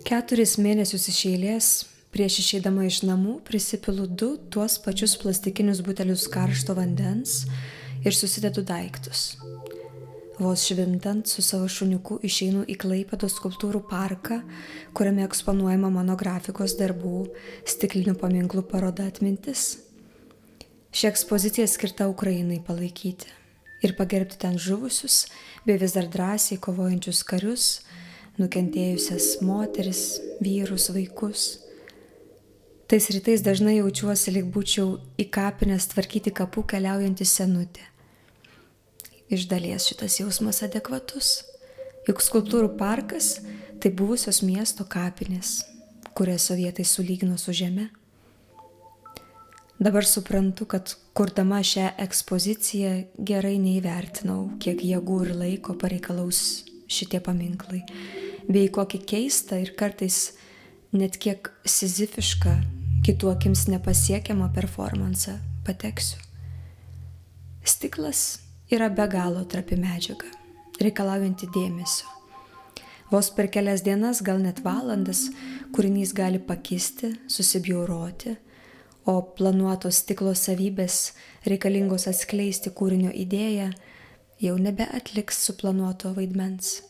Keturis mėnesius iš eilės prieš išeidama iš namų prisipilu 2 tuos pačius plastikinius butelius karšto vandens ir susidedu daiktus. Vos švintant su savo šuniuku išeinu į Klaipėdos skulptūrų parką, kuriame eksponuojama mano grafikos darbų stiklinių paminklų paroda Atmintis. Ši ekspozicija skirta Ukrainai palaikyti ir pagerbti ten žuvusius bei vis dar drąsiai kovojančius karius, nukentėjusias moteris, vyrus, vaikus. Tais rytais dažnai jaučiuosi, lyg būčiau į kapines tvarkyti kapų keliaujantį senutė. Iš dalies šitas jausmas adekvatus, juk skulptūrų parkas tai buvusios miesto kapinės, kurias sovietai sulygino su žeme. Dabar suprantu, kad kurdama šią ekspoziciją gerai neįvertinau, kiek jėgų ir laiko pareikalaus šitie paminklai, bei kokį keistą ir kartais net kiek sizifišką, kitų akims nepasiekiamą performansą pateksiu. Stiklas yra be galo trapi medžiaga, reikalaujanti dėmesio. Vos per kelias dienas, gal net valandas, kūrinys gali pakisti, susibjauroti, o planuotos stiklo savybės reikalingos atskleisti kūrinio idėją jau nebeatliks suplanuoto vaidmens.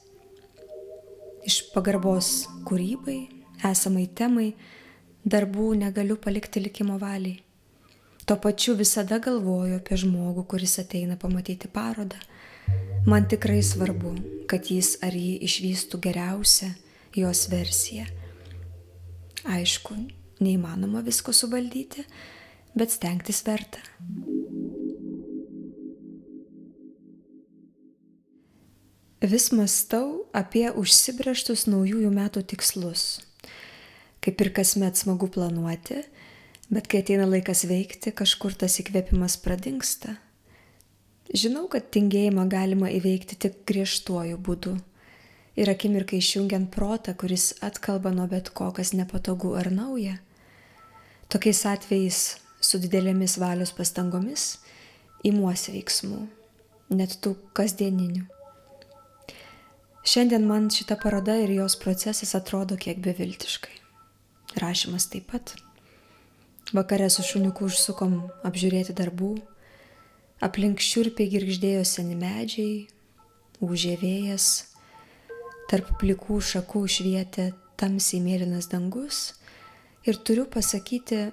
Iš pagarbos kūrybai, esamai temai, darbų negaliu palikti likimo valiai. Tuo pačiu visada galvoju apie žmogų, kuris ateina pamatyti parodą. Man tikrai svarbu, kad jis ar ji išvystų geriausią jos versiją. Aišku, neįmanoma visko suvaldyti, bet stengtis verta. Vis mąstau apie užsibrėžtus naujųjų metų tikslus. Kaip ir kasmet smagu planuoti, bet kai ateina laikas veikti, kažkur tas įkvėpimas pradingsta. Žinau, kad tingėjimą galima įveikti tik griežtuoju būdu ir akimirkai išjungiant protą, kuris atkalba nuo bet ko, kas nepatogu ar nauja. Tokiais atvejais su didelėmis valios pastangomis imuosi veiksmų, net tų kasdieninių. Šiandien man šita paroda ir jos procesas atrodo kiek beviltiškai. Rašymas taip pat. Vakare su šuniuku užsukom apžiūrėti darbų, aplink šiurpiai girgždėjo seni medžiai, ūžė vėjas, tarp plikų šakų švietė tamsiai mėlynas dangus ir turiu pasakyti,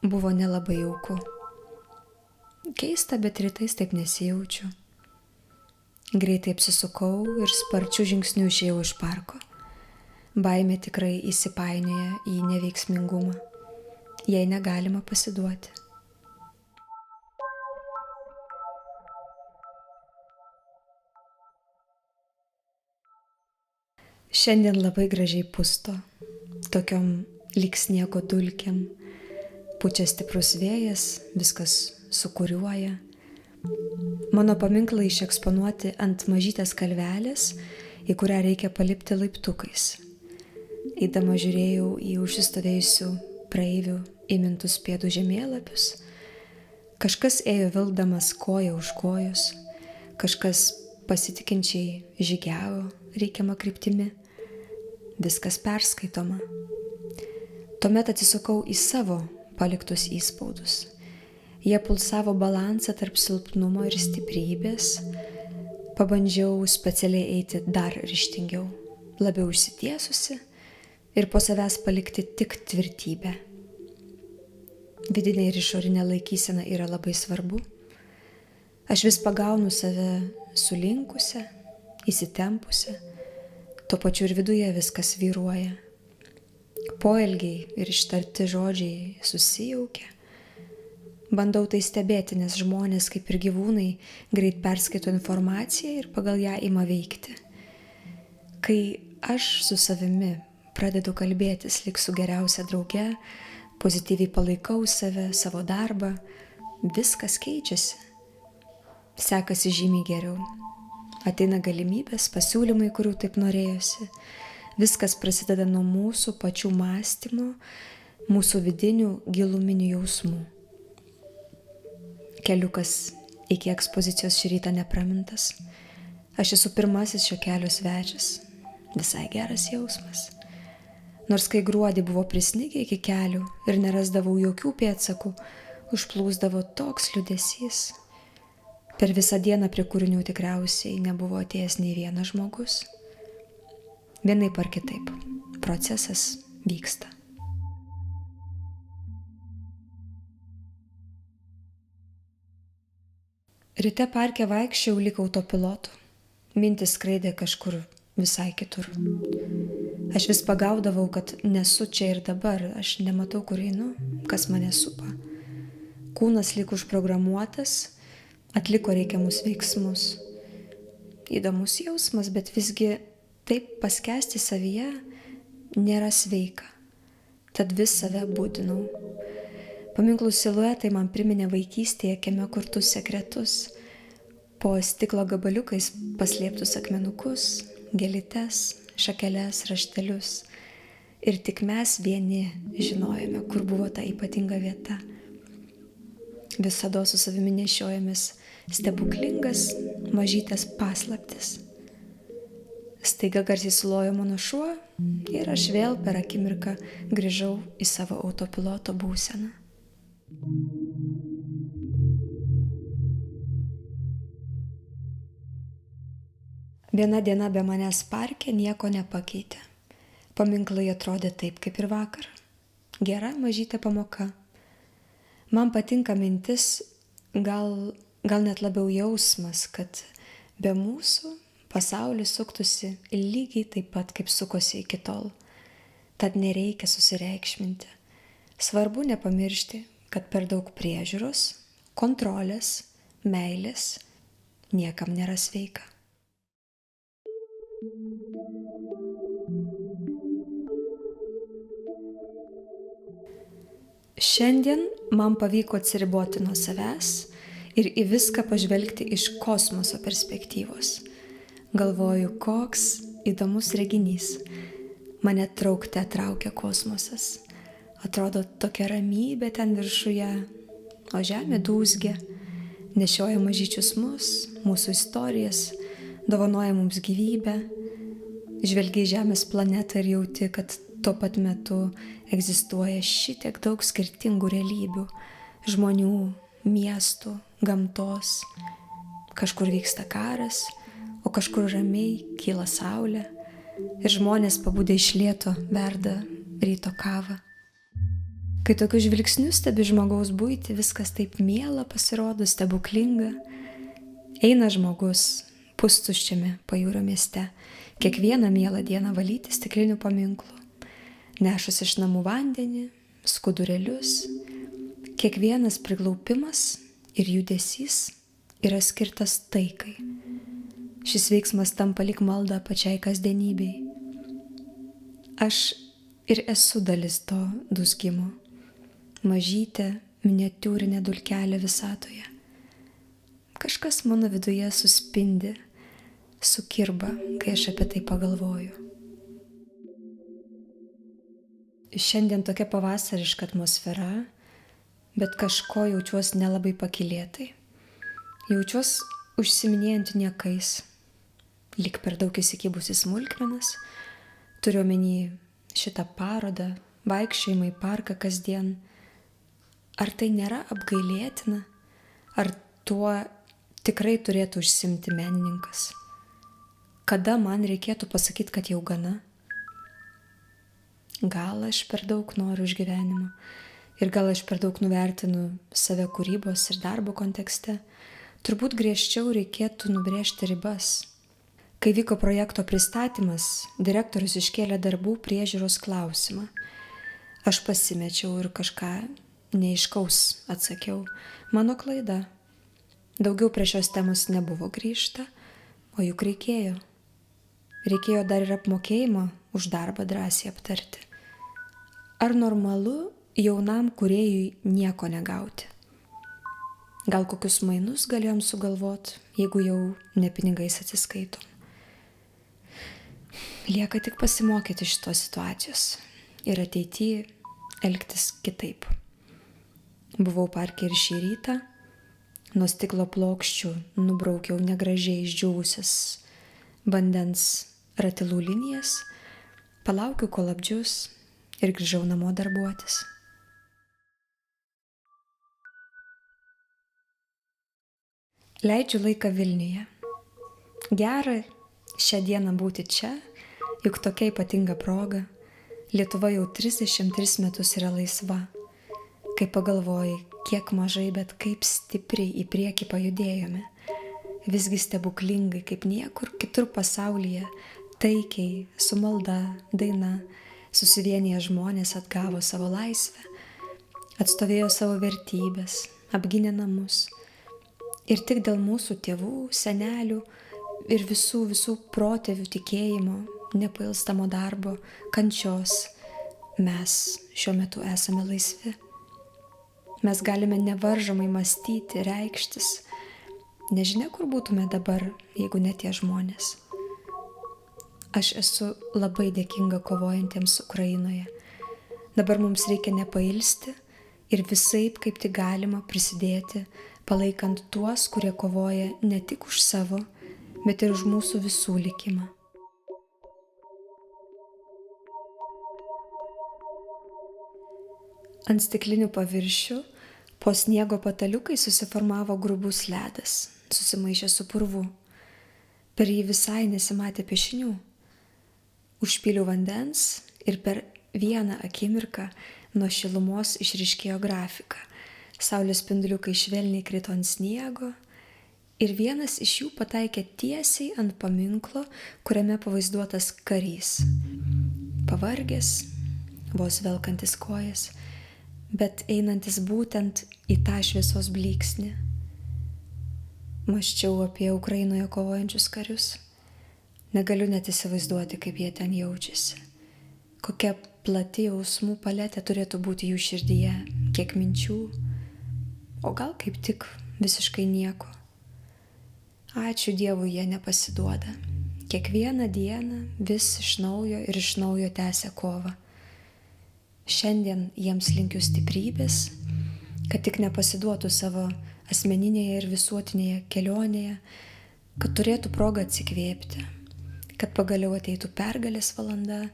buvo nelabai jauku. Keista, bet rytais taip nesijaučiu. Greitai apsisukau ir sparčiu žingsniu išėjau iš parko. Baimė tikrai įsipainioja į neveiksmingumą. Jai negalima pasiduoti. Šiandien labai gražiai pusto, tokiom lyg sniego dulkėm. Pučia stiprus vėjas, viskas sukuriuoja. Mano paminklai išeksponuoti ant mažytės kalvelės, į kurią reikia palipti laiptukais. Eidama žiūrėjau į užsistovėjusių praeivių įmintus pėdų žemėlapius. Kažkas ėjo vilkdamas koją už kojos, kažkas pasitikinčiai žygiavo reikiamą kryptimi. Viskas perskaitoma. Tuomet atsisukau į savo paliktus įspaudus. Jie pulsavo balansą tarp silpnumo ir stiprybės. Pabandžiau specialiai eiti dar ryžtingiau, labiau išsitiesusi ir po savęs palikti tik tvirtybę. Vidinė ir išorinė laikysena yra labai svarbu. Aš vis pagaunu save sulinkusią, įsitempusią, tuo pačiu ir viduje viskas vyruoja. Poelgiai ir ištarti žodžiai susijaukia. Bandau tai stebėti, nes žmonės, kaip ir gyvūnai, greit perskaito informaciją ir pagal ją ima veikti. Kai aš su savimi pradedu kalbėtis lyg su geriausia drauge, pozityviai palaikau save, savo darbą, viskas keičiasi. Sekasi žymiai geriau. Ateina galimybės, pasiūlymai, kurių taip norėjosi. Viskas prasideda nuo mūsų pačių mąstymo, mūsų vidinių giluminių jausmų. Keliukas iki ekspozicijos šį rytą nepramintas. Aš esu pirmasis šio kelio svečias. Visai geras jausmas. Nors kai gruodį buvo prisnigę iki kelių ir nerasdavau jokių pėdsakų, užplūsdavo toks liūdesys. Per visą dieną prie kūrinių tikriausiai nebuvo atėjęs nei vienas žmogus. Vienaip ar kitaip, procesas vyksta. Ryte parke vaikščiau lyg autopilotu. Mintis skraidė kažkur visai kitur. Aš vis pagaudavau, kad nesu čia ir dabar, aš nematau, kur einu, kas mane supa. Kūnas lyg užprogramuotas, atliko reikiamus veiksmus. Įdomus jausmas, bet visgi taip paskęsti savyje nėra sveika. Tad vis save būdinau. Paminklų siluetai man priminė vaikystėje kieme kurtus sekretus, po stiklo gabaliukais paslėptus akmenukus, gėlytes, šakeles, raštelius. Ir tik mes vieni žinojome, kur buvo ta ypatinga vieta. Visada su savimi nešiojamės stebuklingas mažytės paslaptis. Staiga garsiai sulojo mano šuo ir aš vėl per akimirką grįžau į savo autopiloto būseną. Viena diena be manęs parke nieko nepakeitė. Paminklai atrodė taip kaip ir vakar. Gera mažytė pamoka. Man patinka mintis, gal net labiau jausmas, kad be mūsų pasaulis suktųsi lygiai taip pat, kaip sukosi iki tol. Tad nereikia susireikšminti. Svarbu nepamiršti, kad per daug priežiūros, kontrolės, meilės niekam nėra sveika. Šiandien man pavyko atsiriboti nuo savęs ir į viską pažvelgti iš kosmoso perspektyvos. Galvoju, koks įdomus reginys. Mane traukte traukia kosmosas. Atrodo tokia ramybė ten viršuje, o žemė dūzgia, nešioja mažyčius mus, mūsų istorijas, dovanoja mums gyvybę. Žvelgi į žemės planetą ir jauti, kad tuo pat metu egzistuoja šitiek daug skirtingų realybių, žmonių, miestų, gamtos. Kažkur vyksta karas, o kažkur ramiai kyla saulė ir žmonės pabudę iš lėto verda ryto kavą. Kai tokiu žvilgsniu stebi žmogaus buitį, viskas taip miela pasirodo, stebuklinga. Eina žmogus pustuščiame pajūrio mieste, kiekvieną mielą dieną valyti stiklinių paminklų. Nešus iš namų vandenį, skudurėlius. Kiekvienas priglaupimas ir judesys yra skirtas taikai. Šis veiksmas tampa lyg malda pačiai kasdienybei. Aš ir esu dalis to dūzgimo. Mažytė, miniatiūrinė dulkelė visatoje. Kažkas mano viduje suspindi, sukirba, kai aš apie tai pagalvoju. Šiandien tokia pavasariška atmosfera, bet kažko jaučiuosi nelabai pakylėtai. Jaučiuosi užsiminėjant niekais, lyg per daug įsikibus į smulkmenas. Turiu omeny šitą parodą, vaikščiojimą į parką kasdien. Ar tai nėra apgailėtina? Ar tuo tikrai turėtų užsiimti menininkas? Kada man reikėtų pasakyti, kad jau gana? Gal aš per daug noriu išgyvenimo ir gal aš per daug nuvertinu save kūrybos ir darbo kontekste. Turbūt griežčiau reikėtų nubrėžti ribas. Kai vyko projekto pristatymas, direktorius iškėlė darbų priežiūros klausimą. Aš pasimečiau ir kažką neaiškaus atsakiau. Mano klaida. Daugiau prie šios temos nebuvo grįžta, o juk reikėjo. Reikėjo dar ir apmokėjimą už darbą drąsiai aptarti. Ar normalu jaunam kūrėjui nieko negauti? Gal kokius mainus galėjom sugalvoti, jeigu jau ne pinigais atsiskaitom? Lieka tik pasimokyti iš tos situacijos ir ateityje elgtis kitaip. Buvau parke ir šį rytą, Nuo stiklo plokščių nubraukiau negražiai išdžiūvusias vandens ratilų linijas, palaukiu, kol apdžius ir grįžau namo darbuotis. Leidžiu laiką Vilniuje. Gera šią dieną būti čia, juk tokia ypatinga proga. Lietuva jau 33 metus yra laisva. Kai pagalvoji, kiek mažai, bet kaip stipriai į priekį pajudėjome. Visgi stebuklingai, kaip niekur kitur pasaulyje, taikiai, su malda, daina, susivienyje žmonės atgavo savo laisvę, atstovėjo savo vertybės, apgynė namus. Ir tik dėl mūsų tėvų, senelių ir visų protėvių tikėjimo, nepailstamo darbo, kančios, mes šiuo metu esame laisvi. Mes galime nevaržomai mąstyti, reikštis. Nežinia, kur būtume dabar, jeigu ne tie žmonės. Aš esu labai dėkinga kovojantiems Ukrainoje. Dabar mums reikia nepailsti ir visaip, kaip tik galima, prisidėti, palaikant tuos, kurie kovoja ne tik už savo, bet ir už mūsų visų likimą. Ant stiklinių paviršių po sniego pataliukai susiformavo grubus ledas, susimaišė su purvu. Per jį visai nesimatė piešinių. Užpyliau vandens ir per vieną akimirką nuo šilumos išryškėjo grafika. Saulės spinduliukai švelniai krito ant sniego ir vienas iš jų pataikė tiesiai ant paminklo, kuriame pavaizduotas karys. Pavargęs, vos velkantis kojas, bet einantis būtent į tą šviesos blyksnį. Mąsčiau apie Ukrainoje kovojančius karius. Negaliu net įsivaizduoti, kaip jie ten jaučiasi. Kokia plati jausmų paletė turėtų būti jų širdyje, kiek minčių, o gal kaip tik visiškai nieko. Ačiū Dievui, jie nepasiduoda. Kiekvieną dieną vis iš naujo tęsia kovą. Šiandien jiems linkiu stiprybės, kad tik nepasiduotų savo asmeninėje ir visuotinėje kelionėje, kad turėtų progą atsikvėpti, kad pagaliau ateitų pergalės valanda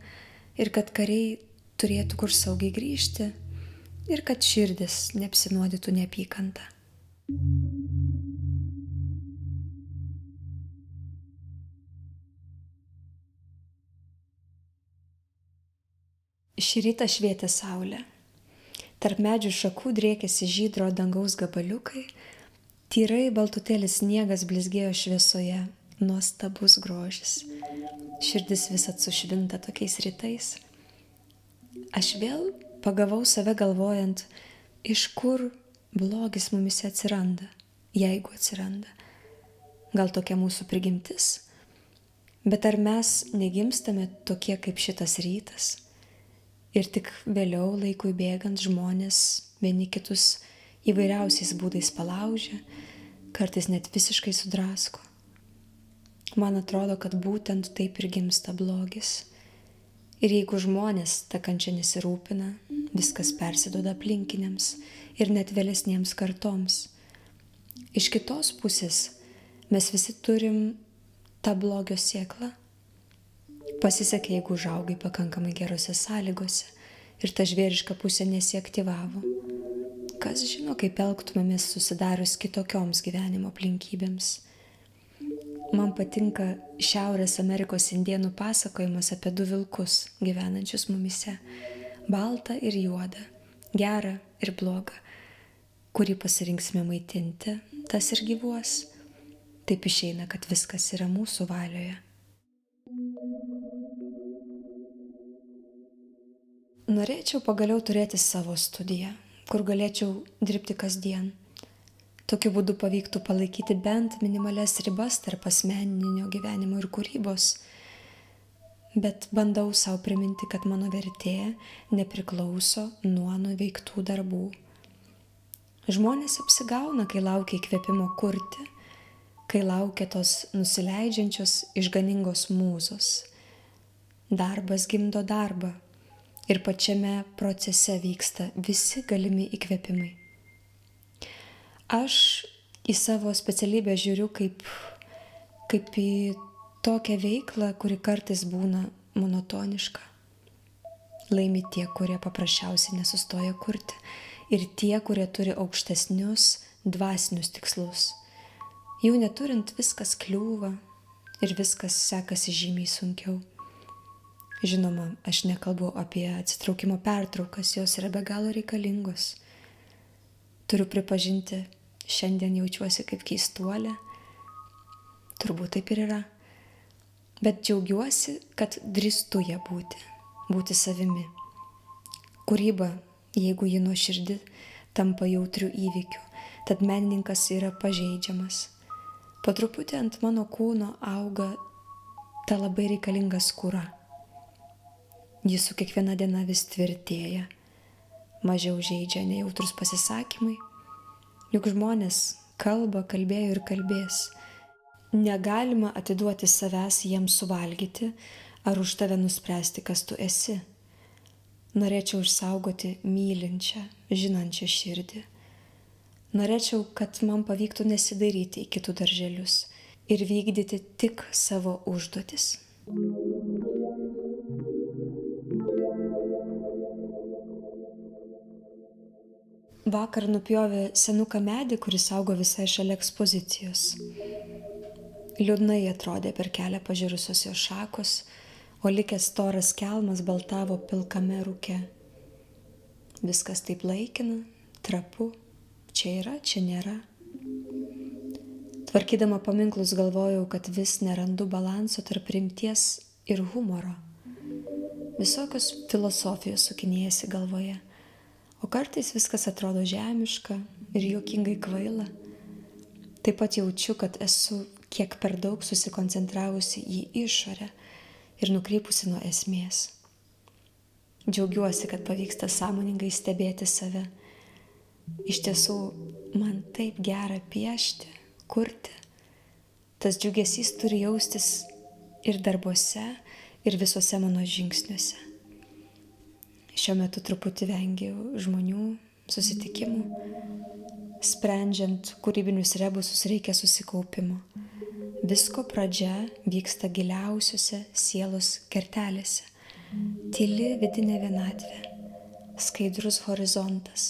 ir kad kariai turėtų kur saugiai grįžti ir kad širdis neapsinuodytų neapykanta. Šį rytą švietė saulė. Tarp medžių šakų driekėsi žydro dangaus gabaliukai, tyrai baltutėlis sniegas blizgėjo šviesoje, nuostabus grožis. Širdis visad sušvinta tokiais rytais. Aš vėl pagavau save galvojant, iš kur blogis mumise atsiranda, jeigu atsiranda. Gal tokia mūsų prigimtis? Bet ar mes negimstame tokie kaip šitas rytas? Ir tik vėliau laikui bėgant žmonės vieni kitus įvairiausiais būdais palaužia, kartais net visiškai sudrasko. Man atrodo, kad būtent taip ir gimsta blogis. Ir jeigu žmonės tą kančią nesirūpina, viskas persiduoda aplinkiniams ir net vėlesniems kartoms. Iš kitos pusės mes visi turim tą blogio sėklą. Pasisekė, jeigu užaugai pakankamai gerose sąlygose ir ta žvėriška pusė nesiaktyvavo. Kas žino, kaip elgtumėmės susidarius kitokioms gyvenimo aplinkybėms. Man patinka Šiaurės Amerikos indėnų pasakojimas apie du vilkus gyvenančius mumise. Baltą ir juodą, gerą ir blogą. Kurį pasirinksime maitinti, tas ir gyvuos. Taip išeina, kad viskas yra mūsų valioje. Norėčiau pagaliau turėti savo studiją, kur galėčiau dirbti kasdien. Tokiu būdu pavyktų palaikyti bent minimalias ribas tarp asmeninio gyvenimo ir kūrybos. Bet bandau savo priminti, kad mano vertė nepriklauso nuo nuveiktų darbų. Žmonės apsigauna, kai laukia įkvėpimo kurti, kai laukia tos nusileidžiančios išganingos mūzos. Darbas gimdo darbą. Ir pačiame procese vyksta visi galimi įkvėpimai. Aš į savo specialybę žiūriu kaip į tokią veiklą, kuri kartais būna monotoniška. Laimi tie, kurie paprasčiausiai nesustoja kurti, ir tie, kurie turi aukštesnius dvasinius tikslus. Jų neturint viskas kliūva ir viskas sekasi žymiai sunkiau. Žinoma, aš nekalbu apie atsitraukimo pertraukas, jos yra be galo reikalingos. Turiu pripažinti, šiandien jaučiuosi kaip keistuolė, turbūt taip ir yra, bet džiaugiuosi, kad drįstu ją būti savimi. Kūryba, jeigu ji nuoširdi, tampa jautrių įvykių, tad menininkas yra pažeidžiamas. Po truputį ant mano kūno auga ta labai reikalinga skūra. Jis su kiekviena diena vis tvirtėja, mažiau žeidžia nejautrus pasisakymai, juk žmonės kalbėjo ir kalbės. Negalima atiduoti savęs jiems suvalgyti ar už tave nuspręsti, kas tu esi. Norėčiau išsaugoti mylinčią, žinančią širdį. Norėčiau, kad man pavyktų nesidairyti į kitų darželius ir vykdyti tik savo užduotis. Vakar nupjovė senuką medį, kuris augo visai šalia ekspozicijos. Liūdnai atrodė per kelią pažirusios jo šakos, o likęs storas kelmas baltavo pilkame rūke. Viskas taip laikina, trapu, čia yra, čia nėra. Tvarkydama paminklus galvojau, kad vis nerandu balanso tarp rimties ir humoro. Visokios filosofijos sukinėjasi galvoje, o kartais viskas atrodo žemiška ir juokingai kvaila. Taip pat jaučiu, kad esu kiek per daug susikoncentravusi į išorę ir nukrypusi nuo esmės. Džiaugiuosi, kad pavyksta sąmoningai stebėti save. Iš tiesų, man taip gera piešti, kurti. Tas džiugesys turi jaustis ir darbuose, ir visuose mano žingsniuose. Šiuo metu truputį vengiu žmonių, susitikimų. Sprendžiant kūrybinius rebusus reikia susikaupimo. Visko pradžia vyksta giliausiuose sielos kertelėse. Tyli vidinė vienatvė, skaidrus horizontas.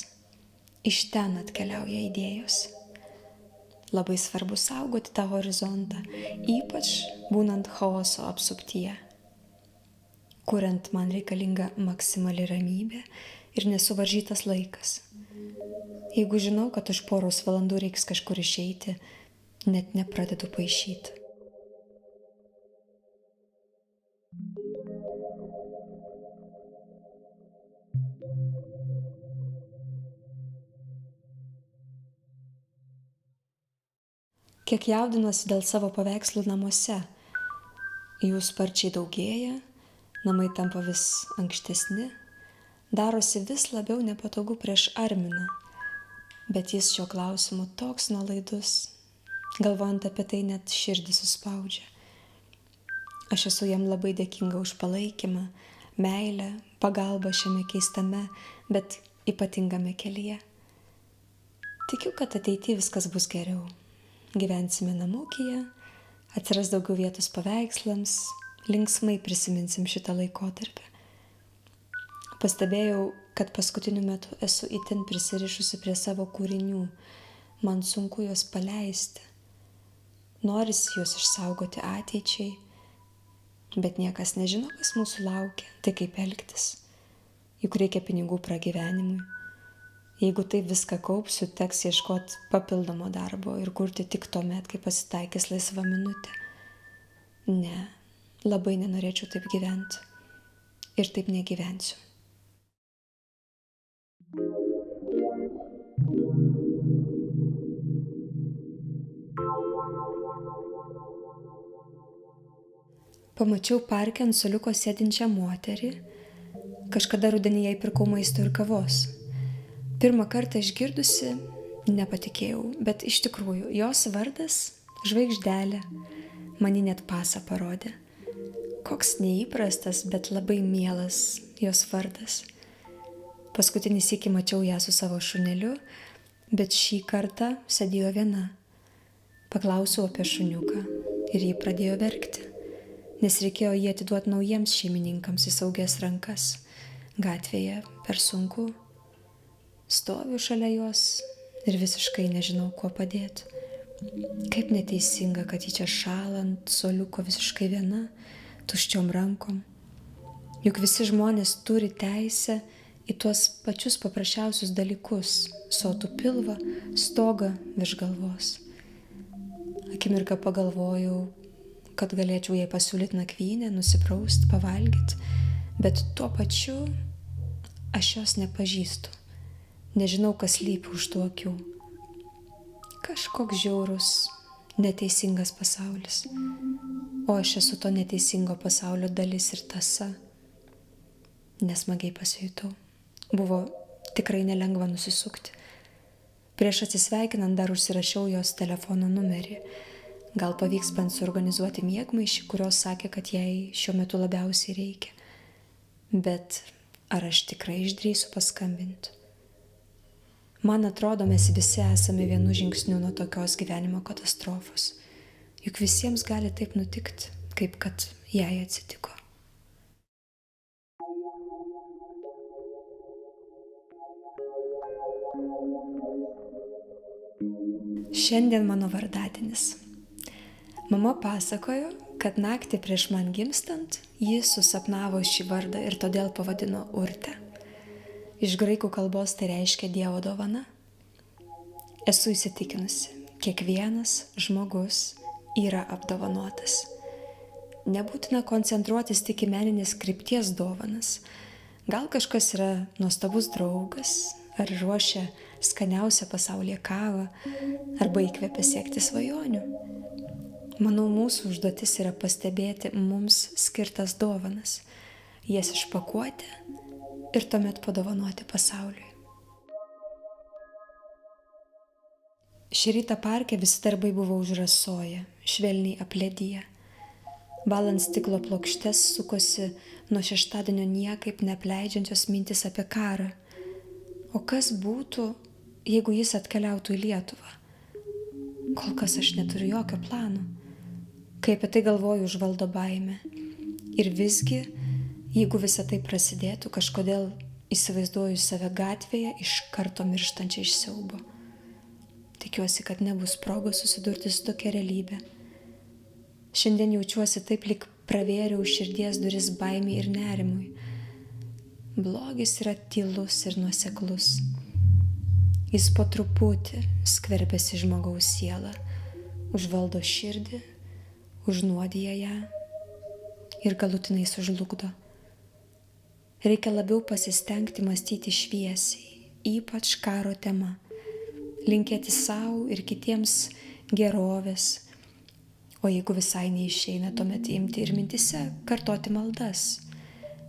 Iš ten atkeliauja idėjos. Labai svarbu saugoti tą horizontą, ypač būnant chaoso apsuptyje. Kuriant man reikalinga maksimali ramybė ir nesuvaržytas laikas. Jeigu žinau, kad už poros valandų reiks kažkur išeiti, net nepradedu paišyti. Kiek jaudinuosi dėl savo paveikslų namuose. Jų sparčiai daugėja, namai tampa vis ankštesni, darosi vis labiau nepatogu prieš Arminą, bet jis šio klausimu toks nuolaidus, galvojant apie tai net širdį suspaudžia. Aš esu jam labai dėkinga už palaikymą, meilę, pagalbą šiame keistame, bet ypatingame kelyje. Tikiu, kad ateityje viskas bus geriau. Gyvensime namūkyje, atsiras daugiau vietos paveikslams, linksmai prisiminsim šitą laikotarpį. Pastebėjau, kad paskutiniu metu esu itin prisirišusi prie savo kūrinių. Man sunku juos paleisti. Norisi juos išsaugoti ateičiai, bet niekas nežino, kas mūsų laukia, tai kaip elgtis. Juk reikia pinigų pragyvenimui. Jeigu taip viską kaupsiu, teks ieškoti papildomo darbo ir kurti tik tuomet, kai pasitaikys laisva minutė. Ne, labai nenorėčiau taip gyventi. Ir taip negyvensiu. Pamačiau parke ant suoliuko sėdinčią moterį. Kažkada rudenį jai pirkau maisto ir kavos. Pirmą kartą išgirdusi, nepatikėjau, bet iš tikrųjų, jos vardas – Žvaigždelė. Man net pasą parodė. Koks neįprastas, bet labai mielas jos vardas. Paskutinį sykį mačiau ją su savo šuneliu, bet šį kartą sėdėjo viena. Paklausiau apie šuniuką ir ji pradėjo verkti, nes reikėjo jį atiduoti naujiems šeimininkams į saugias rankas. Gatvėje per sunku. Stoviu šalia jos ir visiškai nežinau, kuo padėti. Kaip neteisinga, kad ji čia šąla ant suoliuko visiškai viena, tuščiom rankom. Juk visi žmonės turi teisę į tuos pačius paprasčiausius dalykus - sotų pilvą, stogą virš galvos. Akimirką pagalvojau, kad galėčiau jai pasiūlyti nakvynę, nusipraust, pavalgyti, bet tuo pačiu aš jos nepažįstu. Nežinau, kas slypi už tų akių. Kažkoks žiaurus, neteisingas pasaulis. O aš esu to neteisingo pasaulio dalis ir tąsa. Nesmagiai pasijutau. Buvo tikrai nelengva nusisukti. Prieš atsisveikinant dar užsirašiau jos telefono numerį. Gal pavyks bent suorganizuoti miegmaišį, kurios sakė, kad jai šiuo metu labiausiai reikia. Bet ar aš tikrai išdrįsiu paskambinti? Man atrodo, mes visi esame vienu žingsniu nuo tokios gyvenimo katastrofos. Juk visiems gali taip nutikti, kaip kad jai atsitiko. Šiandien mano vardadienis. Mama pasakojo, kad naktį prieš man gimstant ji susapnavo šį vardą ir todėl pavadino Urte. Iš graikų kalbos tai reiškia Dievo dovana. Esu įsitikinusi, kiekvienas žmogus yra apdovanotas. Nebūtina koncentruotis tik į meninės krypties dovanas. Gal kažkas yra nuostabus draugas, ar ruošia skaniausią pasaulyje kavą, arba įkvepia siekti svajonių. Manau, mūsų užduotis yra pastebėti mums skirtas dovanas, jas išpakuoti ir tuomet padovanoti pasauliui. Šį rytą parke visi darbai buvo užrasoję, švelniai apledyje. Valant stiklo plokštes sukosi nuo šeštadienio niekaip neapleidžiančios mintis apie karą. O kas būtų, jeigu jis atkeliautų į Lietuvą? Kol kas aš neturiu jokio plano. Kai apie tai galvoju, užvaldo baimė. Ir visgi, jeigu visa tai prasidėtų, kažkodėl įsivaizduoju save gatvėje iš karto mirštančią iš siaubo. Tikiuosi, kad nebus progos susidurti su tokia realybė. Šiandien jaučiuosi taip, lyg pravėriau širdies duris baimei ir nerimui. Blogis yra tylus ir nuoseklus. Jis po truputį skverbiasi žmogaus sielą, užvaldo širdį, užnuodija ją ir galutinai sužlugdo. Reikia labiau pasistengti mąstyti šviesiai, ypač karo tema, linkėti savo ir kitiems gerovės, o jeigu visai neišeina, tuomet imti ir mintise kartoti maldas,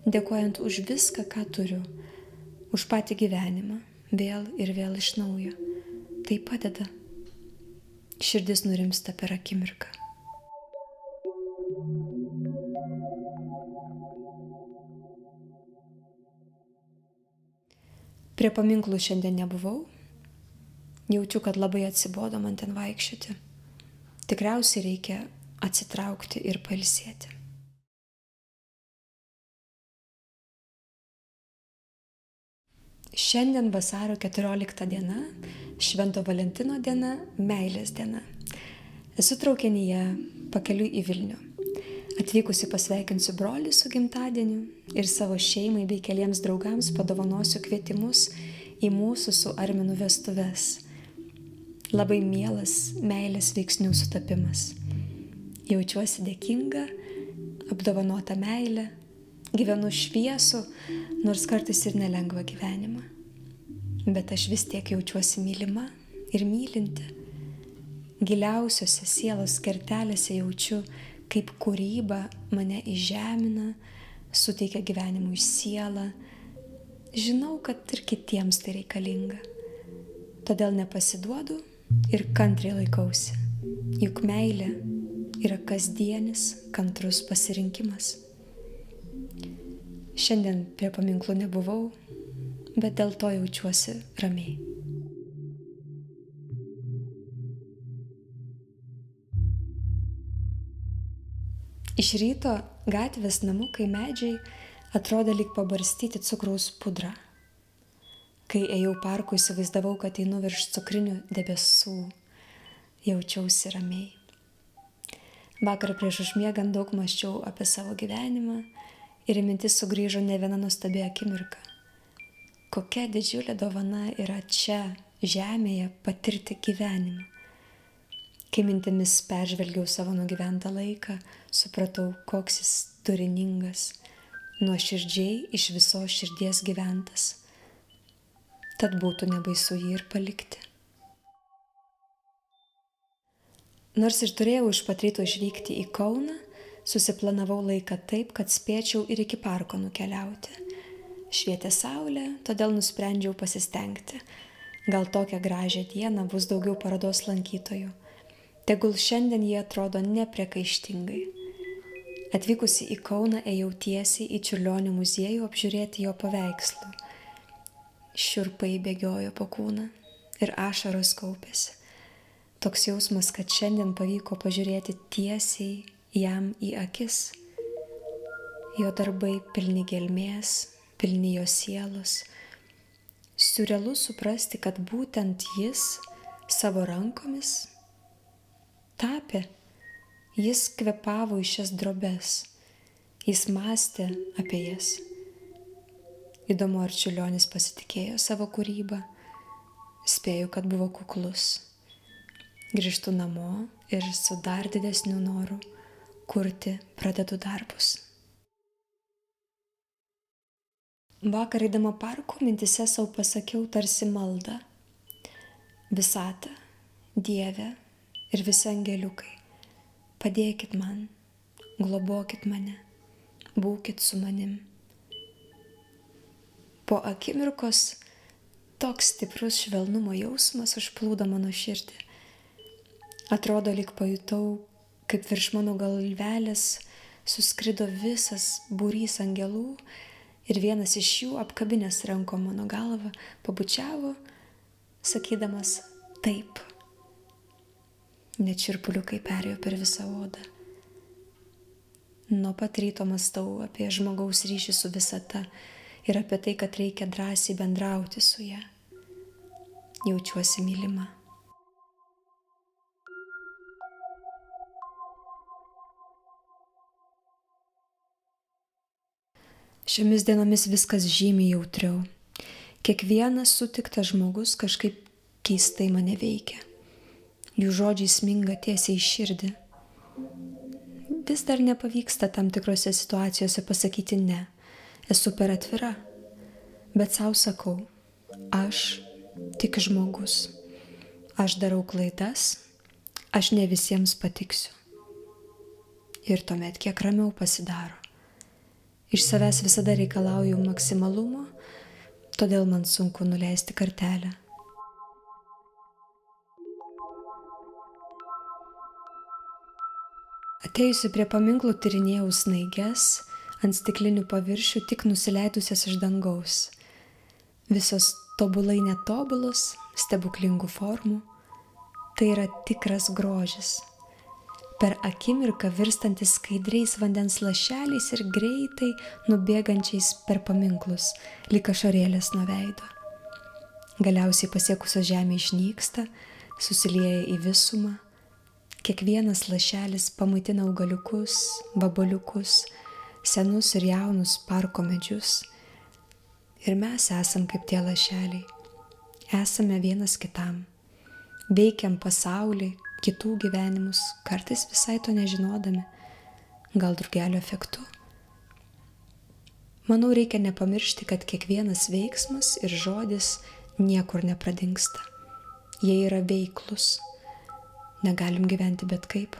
dėkojant už viską, ką turiu, už patį gyvenimą, vėl ir vėl iš naujo. Tai padeda. Širdis nurimsta per akimirką. Prie paminklų šiandien nebuvau. Jaučiu, kad labai atsibodo man ten vaikščioti. Tikriausiai reikia atsitraukti ir pailsėti. Šiandien vasario 14 diena, Švento Valentino diena, meilės diena. Esu traukinyje pakeliui į Vilnių. Atvykusi pasveikinsiu brolį su gimtadieniu ir savo šeimai bei keliems draugams padovanosiu kvietimus į mūsų su Arminu vestuves. Labai mielas meilės veiksnių sutapimas. Jaučiuosi dėkinga, apdovanota meilė, gyvenu šviesų, nors kartais ir nelengva gyvenimą. Bet aš vis tiek jaučiuosi mylima ir mylinti. Giliausiose sielos kertelėse jaučiu, kaip kūryba mane įžemina, suteikia gyvenimui sielą. Žinau, kad ir kitiems tai reikalinga. Todėl nepasiduodu ir kantriai laikausi. Juk meilė yra kasdienis, kantrus pasirinkimas. Šiandien prie paminklų nebuvau, bet dėl to jaučiuosi ramiai. Iš ryto gatvės namukai medžiai atrodė lyg pabarstyti cukraus pudrą. Kai ėjau parku, įsivaizdavau, kad einu virš cukrinių debesų. Jaučiausi ramiai. Vakar prieš užmiegant daug mąsčiau apie savo gyvenimą ir į mintis sugrįžo ne viena nuostabi akimirka. Kokia didžiulė dovana yra čia, žemėje, patirti gyvenimą. Kai mintimis peržvelgiau savo nugyventą laiką, supratau, koks jis turiningas, nuoširdžiai iš visos širdies gyventas. Tad būtų nebaisu jį ir palikti. Nors ir turėjau iš pat ryto išvykti į Kauną, susiplanavau laiką taip, kad spėčiau ir iki parko nukeliauti. Švietė saulė, todėl nusprendžiau pasistengti. Gal tokią gražią dieną bus daugiau parodos lankytojų. Tegul šiandien jie atrodo nepriekaištingai. Atvykusi į Kauną ėjau tiesiai į Čiurlionio muziejų apžiūrėti jo paveikslų. Šiurpai bėgiojo po kūną ir ašaros kaupėsi. Toks jausmas, kad šiandien pavyko pažiūrėti tiesiai jam į akis. Jo darbai pilni gelmės, pilni jo sielos. Siurrealu suprasti, kad būtent jis savo rankomis tapė. Jis kvepavo į šias drobes. Jis mąstė apie jas. Įdomu, ar Čiurlionis pasitikėjo savo kūrybą. Spėju, kad buvo kuklus. Grįžtu namo ir su dar didesniu noru kurti pradedu darbus. Vakar eidama parku mintise sau pasakiau tarsi maldą. Visata, Dieve ir visi angeliukai, padėkit man, globokit mane, būkit su manim. Po akimirkos toks stiprus švelnumo jausmas užplūdo mano širdį. Atrodo, lyg pajutau, kaip virš mano galvelės suskrido visas būrys angelų ir vienas iš jų apkabinęs rankom mano galvą pabučiavo, sakydamas taip. Net šiurpuliukai perėjo per visą odą. Nuo pat ryto mąstau apie žmogaus ryšį su visata ir apie tai, kad reikia drąsiai bendrauti su ja. Jaučiuosi mylima. Šiomis dienomis viskas žymiai jautriau. Kiekvienas sutiktas žmogus kažkaip keistai mane veikia. Jų žodžiai sminga tiesiai į širdį. Vis dar nepavyksta tam tikrose situacijose pasakyti ne. Esu per atvira. Bet sau sakau, aš tik žmogus. Aš darau klaidas, aš ne visiems patiksiu. Ir tuomet kiek ramiau pasidaro. Iš savęs visada reikalauju maksimalumo, todėl man sunku nuleisti kartelę. Atėjusi prie paminklų tyrinėjau snaiges ant stiklinių paviršių tik nusileidusias iš dangaus. Visos tobulai netobulos, stebuklingų formų. Tai yra tikras grožis. Per akimirką virstantis skaidriais vandens lašeliais ir greitai nubėgančiais per paminklus, lyg ašarėlės nuo veido. Galiausiai pasiekusios žemė išnyksta, susilieja į visumą. Kiekvienas lašelis pamaitina augaliukus, vabaliukus, senus ir jaunus parko medžius. Ir mes esam kaip tie lašeliai. Esame vienas kitam. Veikiam pasaulį, kitų gyvenimus, kartais visai to nežinodami, gal drugelio efektu. Manau, reikia nepamiršti, kad kiekvienas veiksmas ir žodis niekur nepradingsta. Jie yra veiklus. Negalim gyventi bet kaip.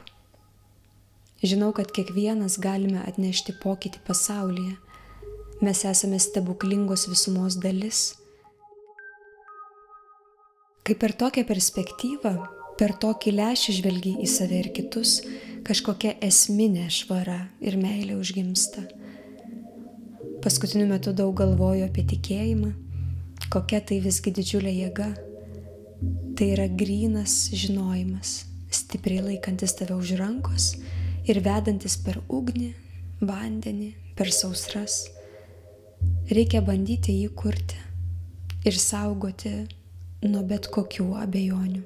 Žinau, kad kiekvienas galime atnešti pokytį pasaulyje. Mes esame stebuklingos visumos dalis. Kai per tokią perspektyvą, per tokį lęšį žvelgi į save ir kitus, kažkokia esminė švara ir meilė užgimsta. Paskutiniu metu daug galvoju apie tikėjimą, kokia tai visgi didžiulė jėga. Tai yra grynas žinojimas, stipriai laikantis tave už rankos ir vedantis per ugnį, vandenį, per sausras, reikia bandyti jį kurti ir saugoti nuo bet kokių abejonių.